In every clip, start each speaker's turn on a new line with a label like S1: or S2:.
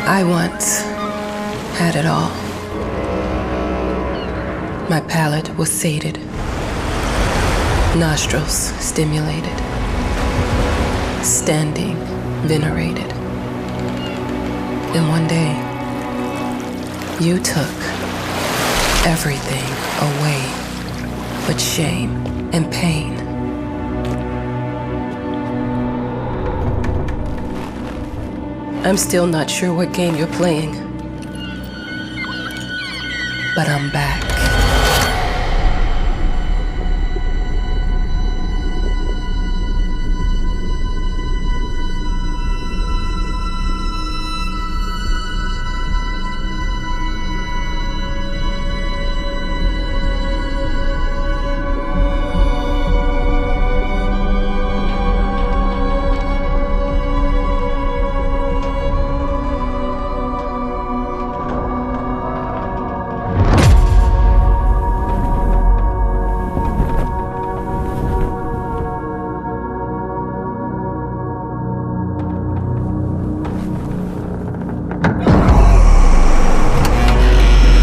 S1: I once had it all. My palate was sated, nostrils stimulated, standing venerated. And one day, you took everything away but shame and pain. I'm still not sure what game you're playing, but I'm back.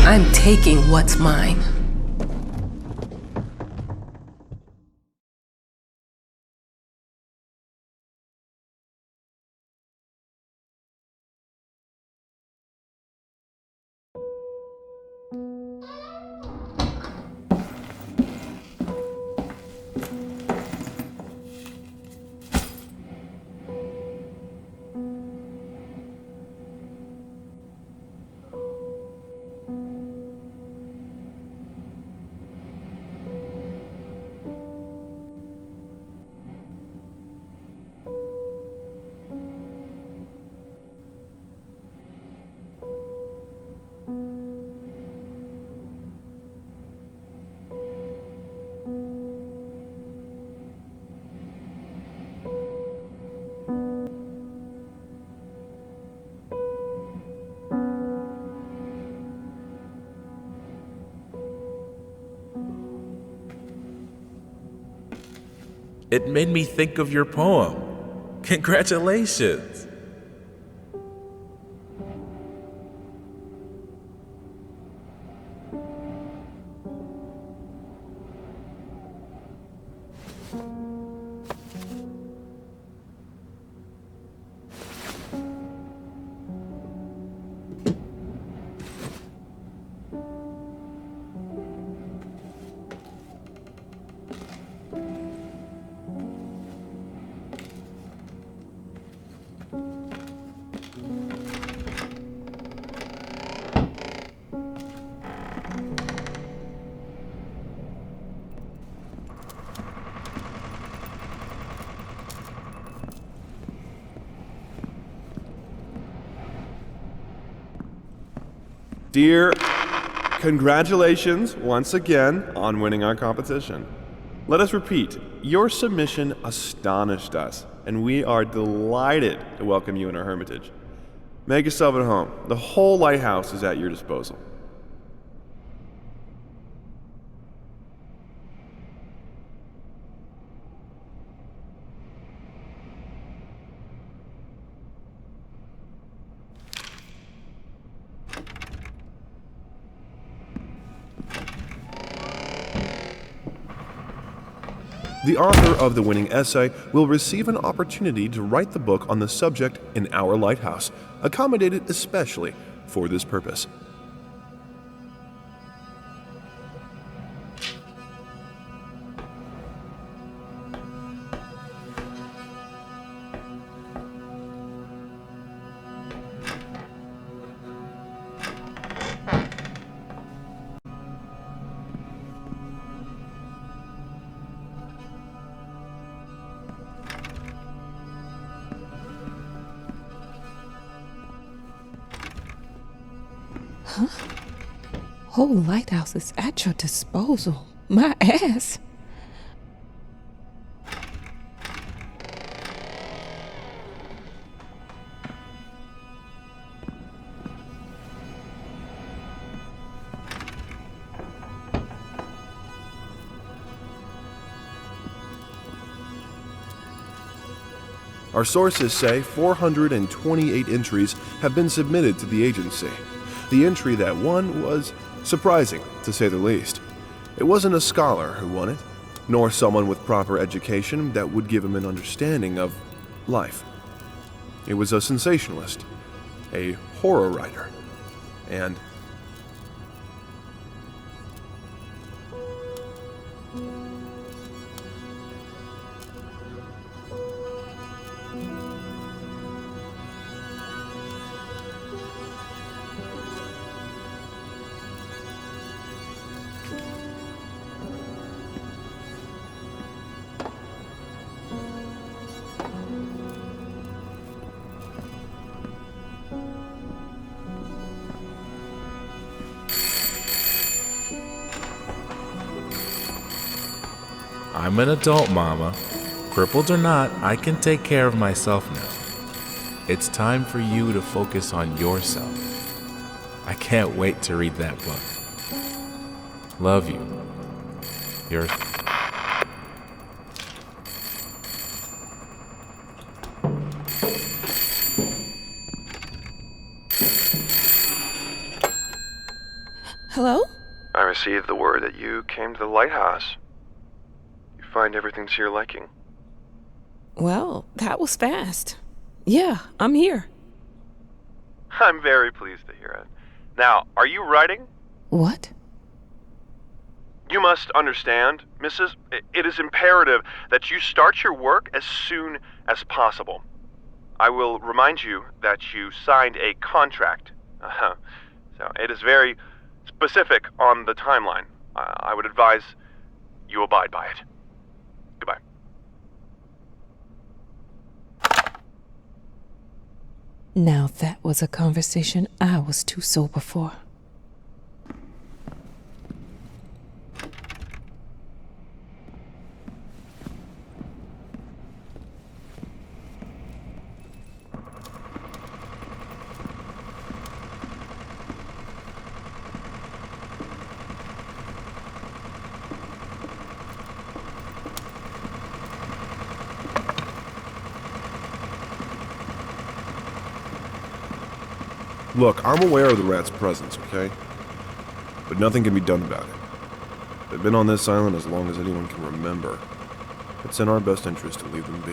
S1: I'm taking what's mine.
S2: It made me think of your poem. Congratulations!
S3: Dear, congratulations once again on winning our competition. Let us repeat, your submission astonished us, and we are delighted to welcome you in our hermitage. Make yourself at home. The whole lighthouse is at your disposal. The author of the winning essay will receive an opportunity to write the book on the subject in our lighthouse, accommodated especially for this purpose.
S1: Huh? Whole lighthouse is at your disposal. My ass.
S3: Our sources say 428 entries have been submitted to the agency. The entry that won was surprising, to say the least. It wasn't a scholar who won it, nor someone with proper education that would give him an understanding of life. It was a sensationalist, a horror writer, and
S2: I'm an adult, Mama. Crippled or not, I can take care of myself now. It's time for you to focus on yourself. I can't wait to read that book. Love you. Your...
S1: Hello?
S3: I received the word that you came to the lighthouse. You find everything to your liking.
S1: Well, that was fast. Yeah, I'm here.
S3: I'm very pleased to hear it. Now, are you writing?
S1: What?
S3: You must understand, Mrs., it is imperative that you start your work as soon as possible. I will remind you that you signed a contract. So it is very specific on the timeline. I would advise you abide by it. Goodbye.
S1: Now that was a conversation I was too sober for.
S3: Look, I'm aware of the rat's presence, okay? But nothing can be done about it. They've been on this island as long as anyone can remember. It's in our best interest to leave them be.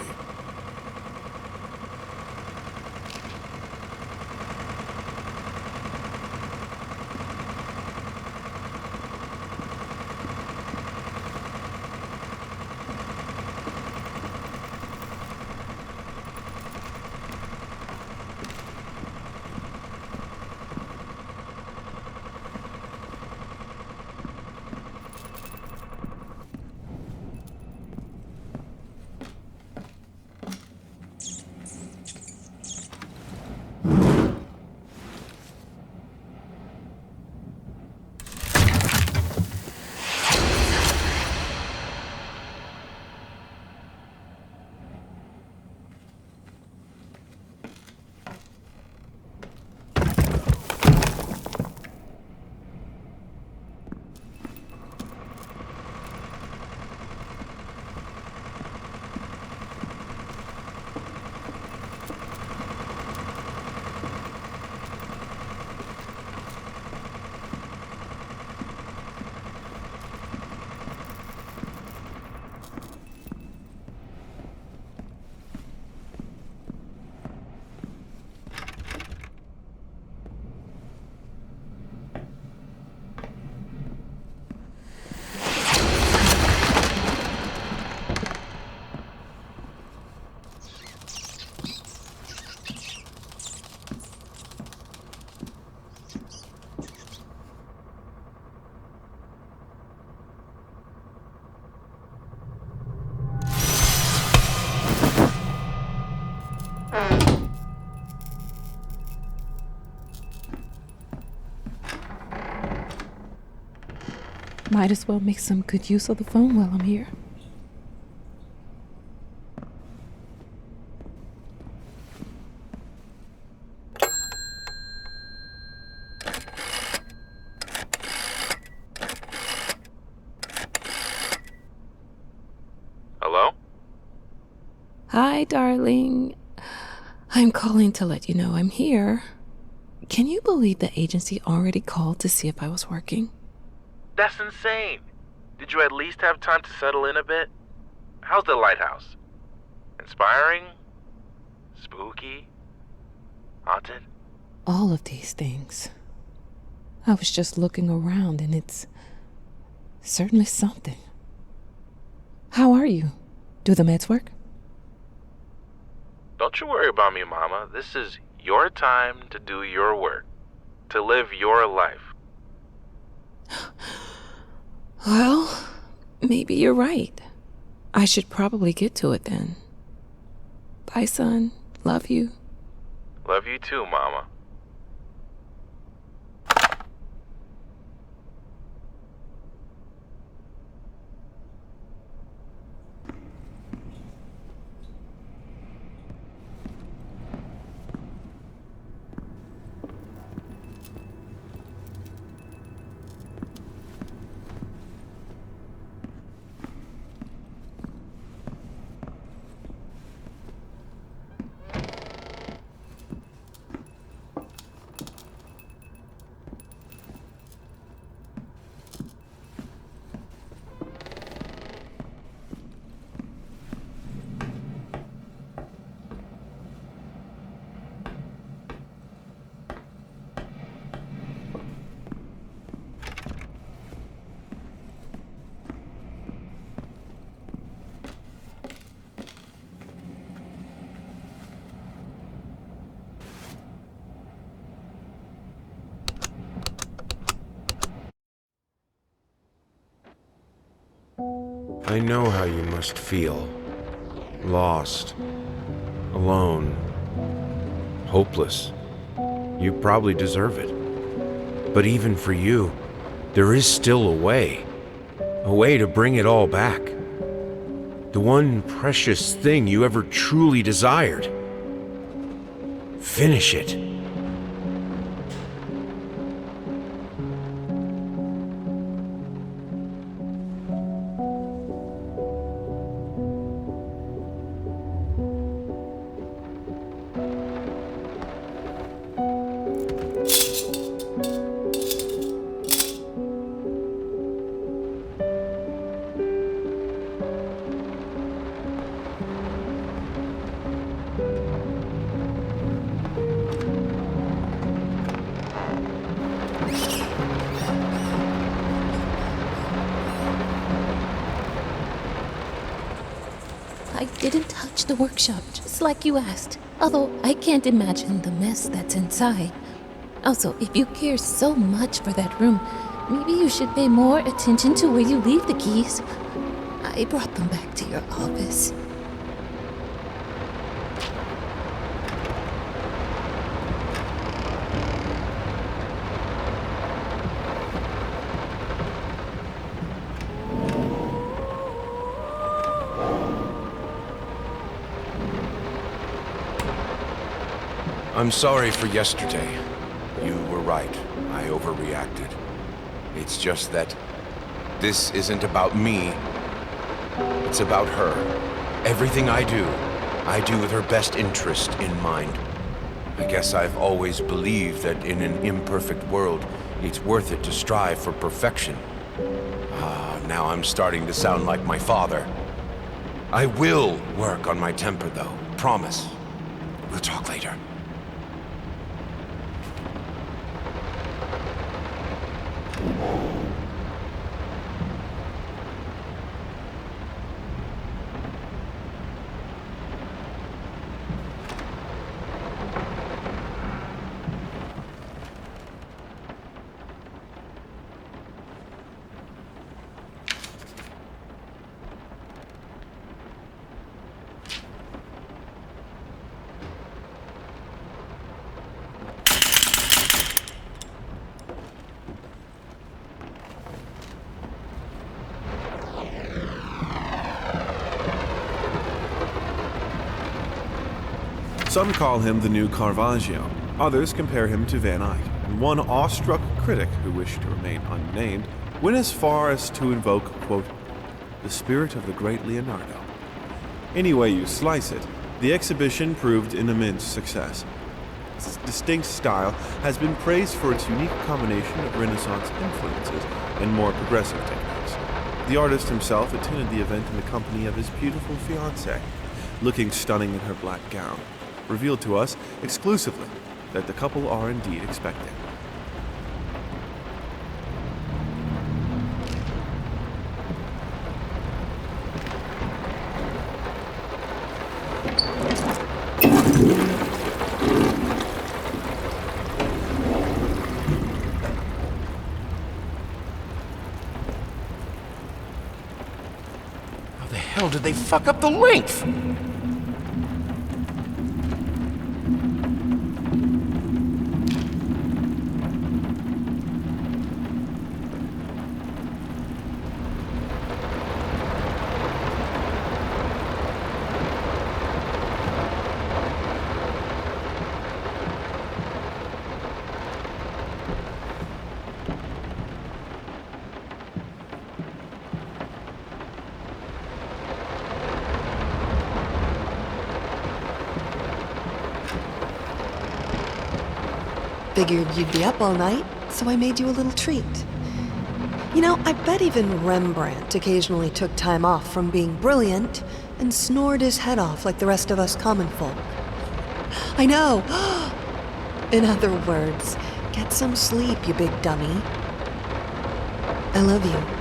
S1: Might as well make some good use of the phone while I'm here.
S3: Hello?
S1: Hi, Hi, darling. I'm calling to let you know I'm here. Can you believe the agency already called to see if I was working?
S2: That's insane. Did you at least have time to settle in a bit? How's the lighthouse? Inspiring? Spooky? Haunted?
S1: All of these things. I was just looking around and it's certainly something. How are you? Do the meds work?
S2: Don't you worry about me, Mama. This is your time to do your work, to live your life.
S1: Well, maybe you're right. I should probably get to it then. Bye, son. Love you.
S2: Love you too, Mama.
S4: I know how you must feel. Lost. Alone. Hopeless. You probably deserve it. But even for you, there is still a way. A way to bring it all back. The one precious thing you ever truly desired. Finish it.
S1: I didn't touch the workshop, just like you asked. Although I can't imagine the mess that's inside. Also, if you care so much for that room, maybe you should pay more attention to where you leave the keys. I brought them back to your office.
S4: I'm sorry for yesterday. You were right. I overreacted. It's just that this isn't about me. It's about her. Everything I do with her best interest in mind. I guess I've always believed that in an imperfect world, it's worth it to strive for perfection. Now I'm starting to sound like my father. I will work on my temper, though. Promise. We'll talk later.
S3: Some call him the new Caravaggio. Others compare him to Van Eyck. And one awestruck critic, who wished to remain unnamed, went as far as to invoke, quote, the spirit of the great Leonardo. Any way you slice it, The exhibition proved an immense success. Its distinct style has been praised for its unique combination of Renaissance influences and more progressive techniques. The artist himself attended the event in the company of his beautiful fiancée, looking stunning in her black gown, revealed to us exclusively that the couple are indeed expecting.
S4: How did they fuck up the length?
S5: Figured you'd be up all night, so I made you a little treat. You know, I bet even Rembrandt occasionally took time off from being brilliant and snored his head off like the rest of us common folk. I know! In other words, get some sleep, you big dummy. I love you.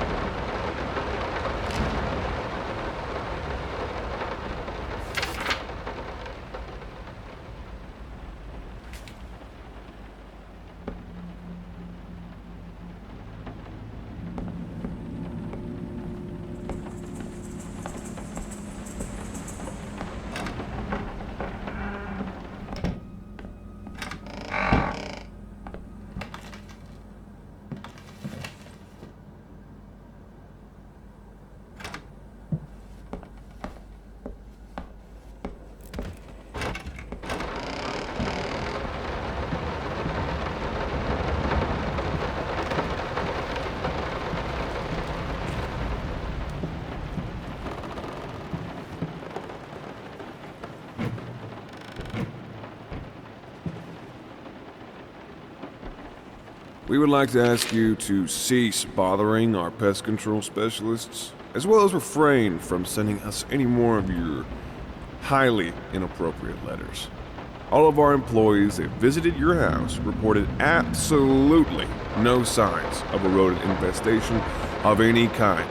S3: We would like to ask you to cease bothering our pest control specialists, as well as refrain from sending us any more of your highly inappropriate letters. All of our employees that visited your house reported absolutely no signs of a rodent infestation of any kind,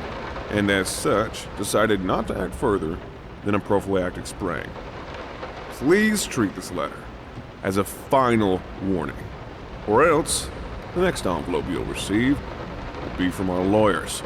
S3: and as such, decided not to act further than a prophylactic spraying. Please treat this letter as a final warning, or else the next envelope you'll receive will be from our lawyers.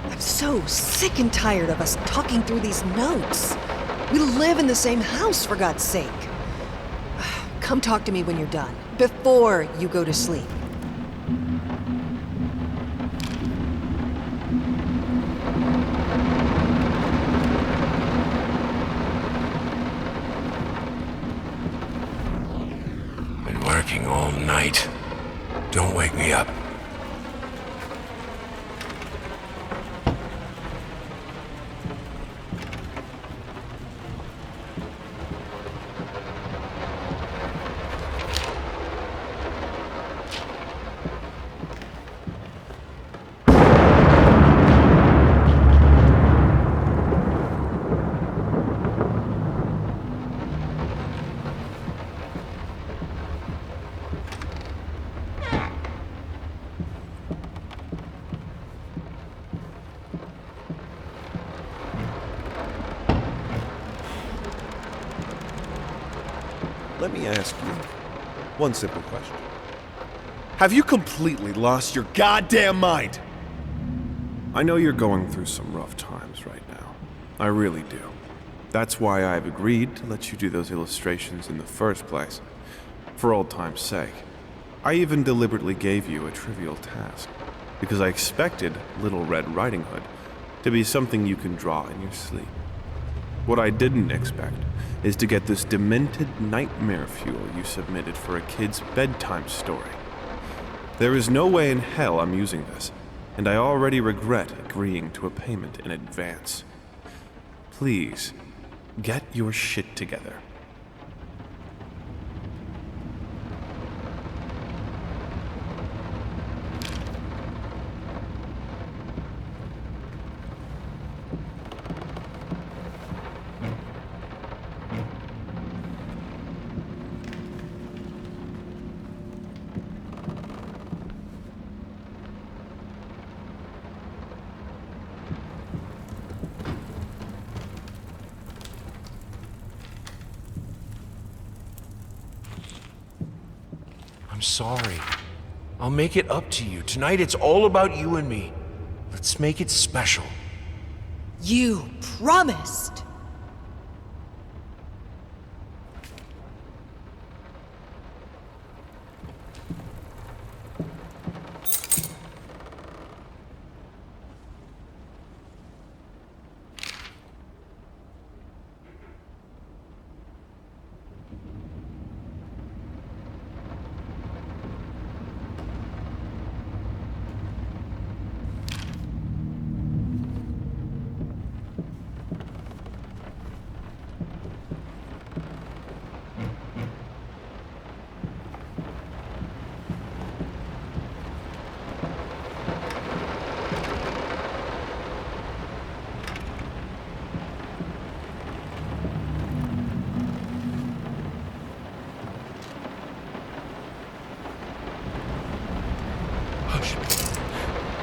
S5: I'm so sick and tired of us talking through these notes. We live in the same house, for God's sake. Come talk to me when you're done, before you go to sleep.
S4: Been working all night. Don't wake me up.
S3: Let me ask you one simple question. Have you completely lost your goddamn mind? I know you're going through some rough times right now. I really do. That's why I've agreed to let you do those illustrations in the first place. For old time's sake. I even deliberately gave you a trivial task, because I expected Little Red Riding Hood to be something you can draw in your sleep. What I didn't expect is to get this demented nightmare fuel you submitted for a kid's bedtime story. There is no way in hell I'm using this, and I already regret agreeing to a payment in advance. Please, get your shit together.
S4: I'm sorry. I'll make it up to you. Tonight it's all about you and me. Let's make it special.
S5: You promised!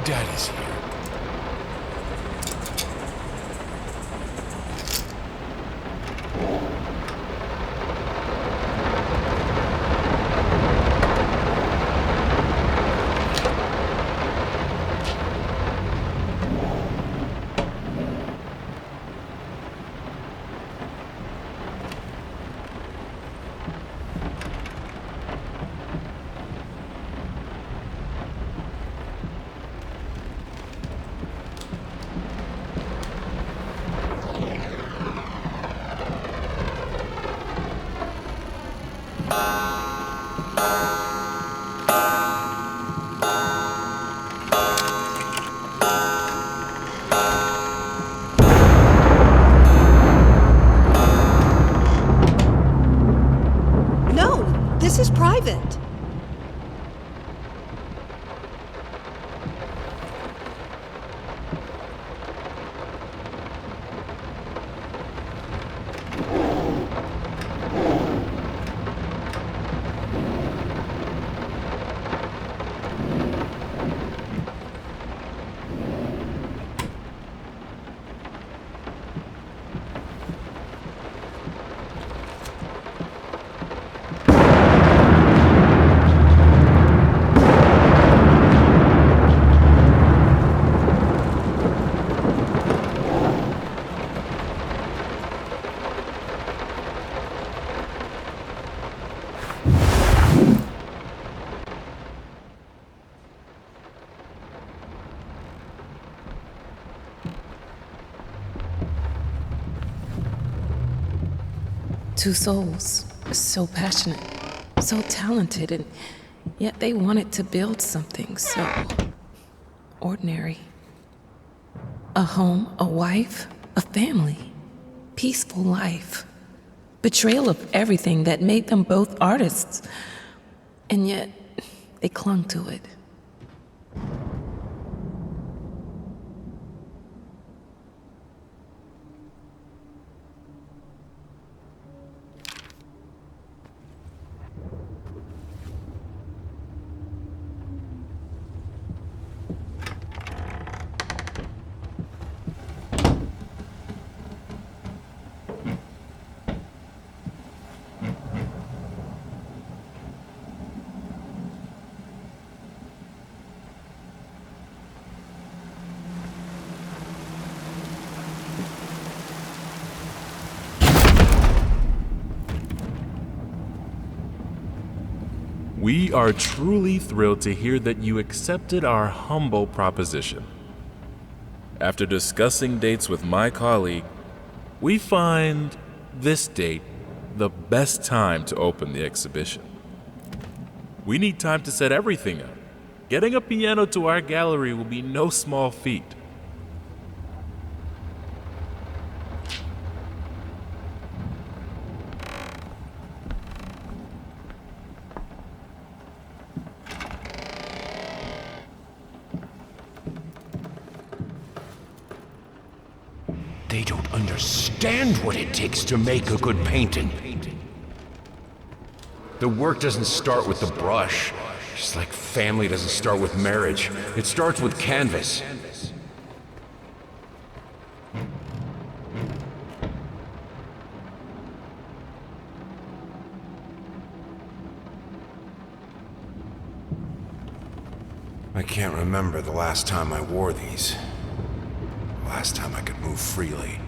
S4: Daddy's here. This is private.
S1: Two souls, so passionate, so talented, and yet they wanted to build something so ordinary. A home, a wife, a family, peaceful life. Betrayal of everything that made them both artists, and yet they clung to it.
S2: We are truly thrilled to hear that you accepted our humble proposition. After discussing dates with my colleague, we find this date the best time to open the exhibition. We need time to set everything up. Getting a piano to our gallery will be no small feat.
S4: They don't understand what it takes to make a good painting. The work doesn't start with the brush, just like family doesn't start with marriage. It starts with canvas. I can't remember the last time I wore these. Last time I could move freely.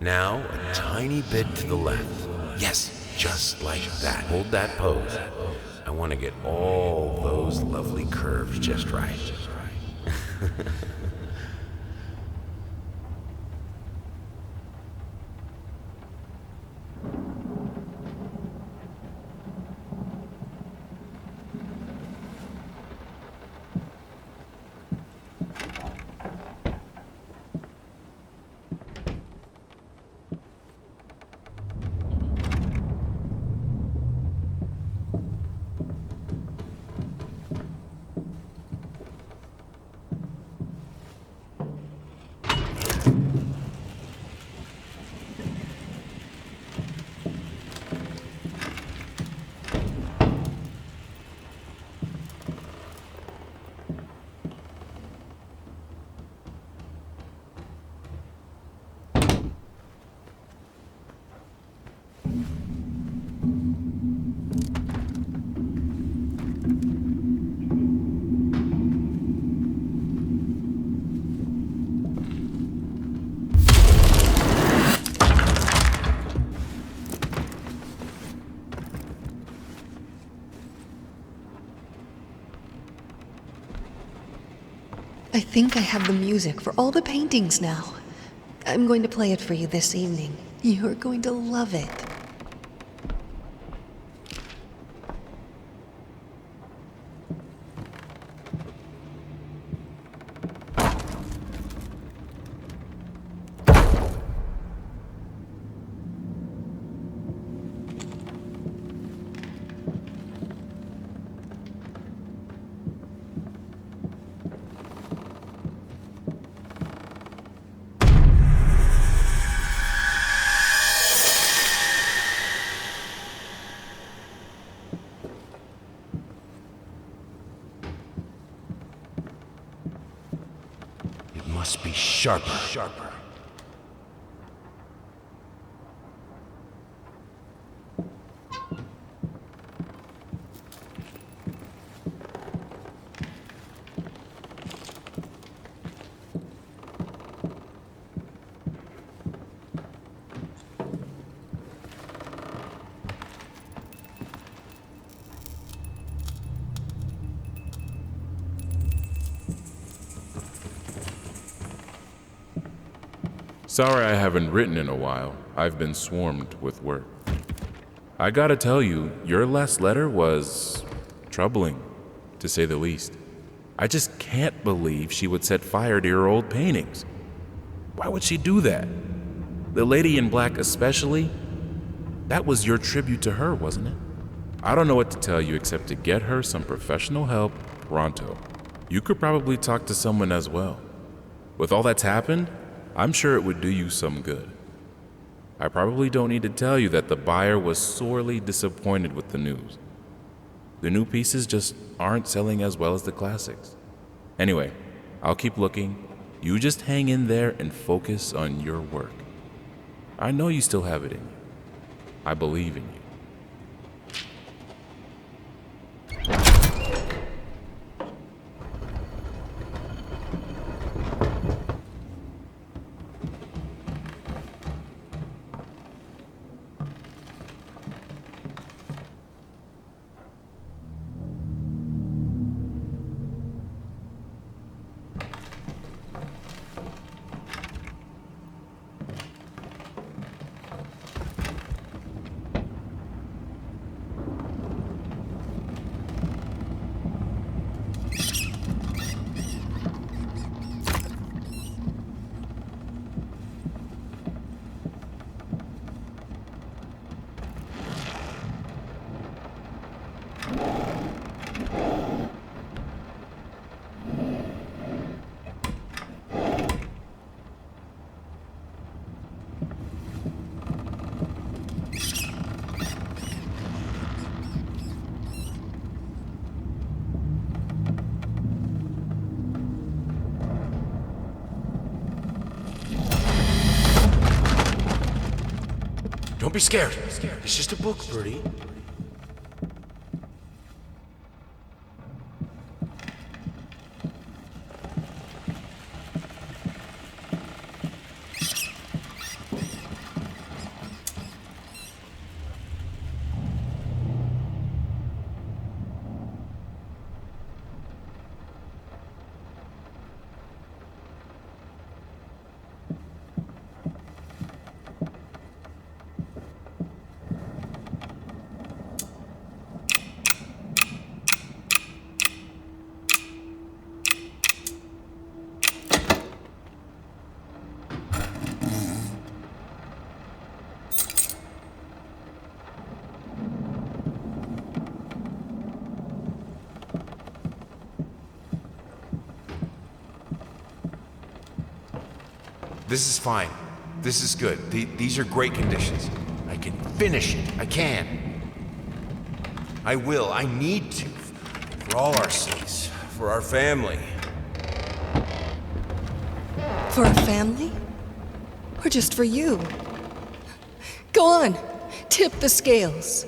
S4: Now, a tiny bit to the left. Yes, just like that. Hold that pose. I want to get all those lovely curves just right.
S5: I think I have the music for all the paintings now. I'm going to play it for you this evening. You're going to love it.
S4: sharper.
S2: Sorry I haven't written in a while. I've been swarmed with work. I gotta tell you, your last letter was troubling, to say the least. I just can't believe she would set fire to your old paintings. Why would she do that? The lady in black especially? That was your tribute to her, wasn't it? I don't know what to tell you except to get her some professional help pronto. You could probably talk to someone as well. With all that's happened, I'm sure it would do you some good. I probably don't need to tell you that the buyer was sorely disappointed with the news. The new pieces just aren't selling as well as the classics. Anyway, I'll keep looking. You just hang in there and focus on your work. I know you still have it in you. I believe in you.
S4: Don't be scared. It's just a book, Birdie. This is fine. This is good. These are great conditions. I can finish it. I can. I will. I need to. For all our sakes. For our family.
S5: For a family? Or just for you? Go on, tip the scales.